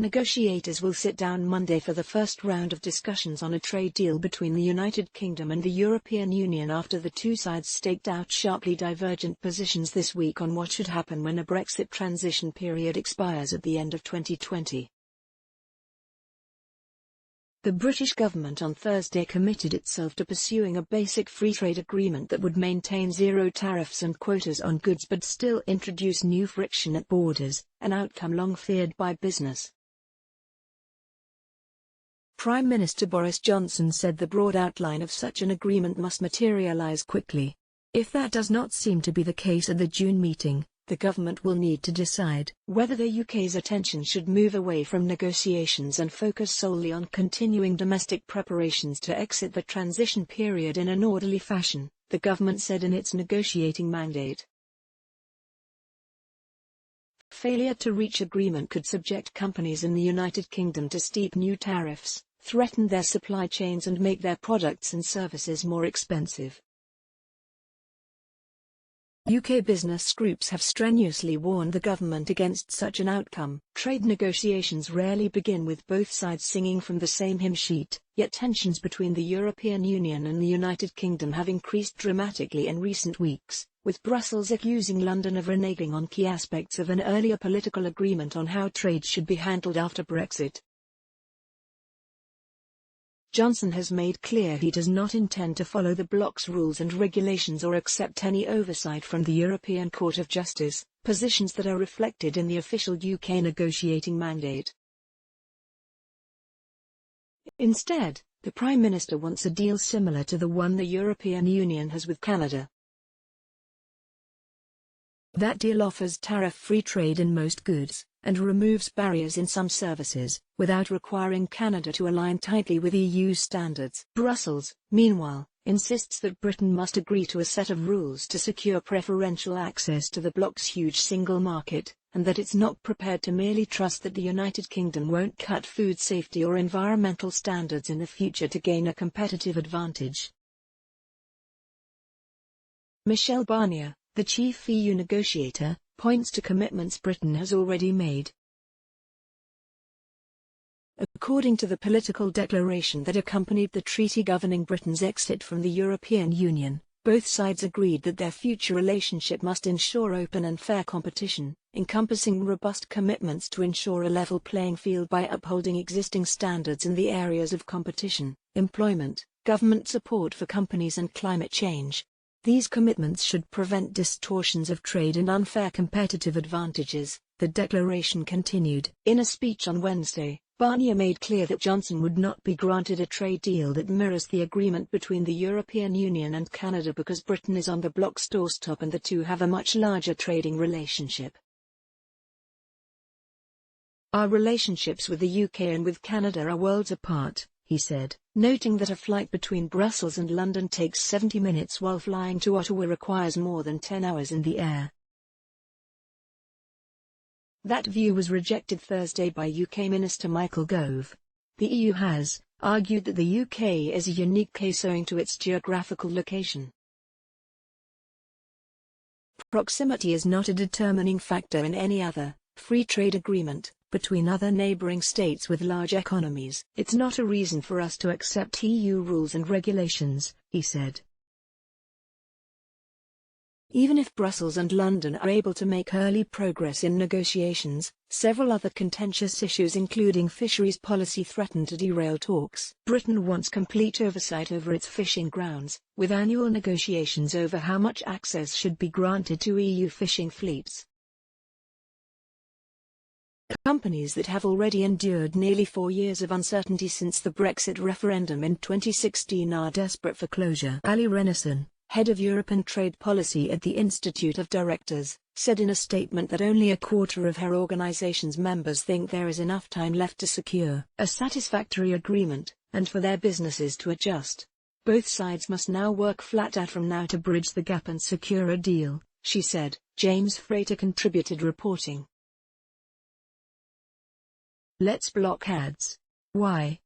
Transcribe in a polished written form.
Negotiators will sit down Monday for the first round of discussions on a trade deal between the United Kingdom and the European Union after the two sides staked out sharply divergent positions this week on what should happen when a Brexit transition period expires at the end of 2020. The British government on Thursday committed itself to pursuing a basic free trade agreement that would maintain zero tariffs and quotas on goods but still introduce new friction at borders, an outcome long feared by business. Prime Minister Boris Johnson said the broad outline of such an agreement must materialise quickly. If that does not seem to be the case at the June meeting, the government will need to decide whether the UK's attention should move away from negotiations and focus solely on continuing domestic preparations to exit the transition period in an orderly fashion, the government said in its negotiating mandate. Failure to reach agreement could subject companies in the United Kingdom to steep new tariffs, threaten their supply chains and make their products and services more expensive. UK business groups have strenuously warned the government against such an outcome. Trade negotiations rarely begin with both sides singing from the same hymn sheet, yet tensions between the European Union and the United Kingdom have increased dramatically in recent weeks, with Brussels accusing London of reneging on key aspects of an earlier political agreement on how trade should be handled after Brexit. Johnson has made clear he does not intend to follow the bloc's rules and regulations or accept any oversight from the European Court of Justice, positions that are reflected in the official UK negotiating mandate. Instead, the Prime Minister wants a deal similar to the one the European Union has with Canada. That deal offers tariff-free trade in most goods, and removes barriers in some services, without requiring Canada to align tightly with EU standards. Brussels, meanwhile, insists that Britain must agree to a set of rules to secure preferential access to the bloc's huge single market, and that it's not prepared to merely trust that the United Kingdom won't cut food safety or environmental standards in the future to gain a competitive advantage. Michel Barnier, the chief EU negotiator, points to commitments Britain has already made. According to the political declaration that accompanied the treaty governing Britain's exit from the European Union, both sides agreed that their future relationship must ensure open and fair competition, encompassing robust commitments to ensure a level playing field by upholding existing standards in the areas of competition, employment, government support for companies and climate change. These commitments should prevent distortions of trade and unfair competitive advantages, the declaration continued. In a speech on Wednesday, Barnier made clear that Johnson would not be granted a trade deal that mirrors the agreement between the European Union and Canada because Britain is on the bloc's doorstep and the two have a much larger trading relationship. Our relationships with the UK and with Canada are worlds apart, he said, noting that a flight between Brussels and London takes 70 minutes while flying to Ottawa requires more than 10 hours in the air. That view was rejected Thursday by UK Minister Michael Gove. The EU has argued that the UK is a unique case owing to its geographical location. Proximity is not a determining factor in any other free trade agreement between other neighbouring states with large economies. It's not a reason for us to accept EU rules and regulations, he said. Even if Brussels and London are able to make early progress in negotiations, several other contentious issues including fisheries policy threaten to derail talks. Britain wants complete oversight over its fishing grounds, with annual negotiations over how much access should be granted to EU fishing fleets. Companies that have already endured nearly 4 years of uncertainty since the Brexit referendum in 2016 are desperate for closure. Ali Renison, head of European trade policy at the Institute of Directors, said in a statement that only a quarter of her organization's members think there is enough time left to secure a satisfactory agreement, and for their businesses to adjust. Both sides must now work flat out from now to bridge the gap and secure a deal, she said. James Frater contributed reporting. Let's block ads. Why?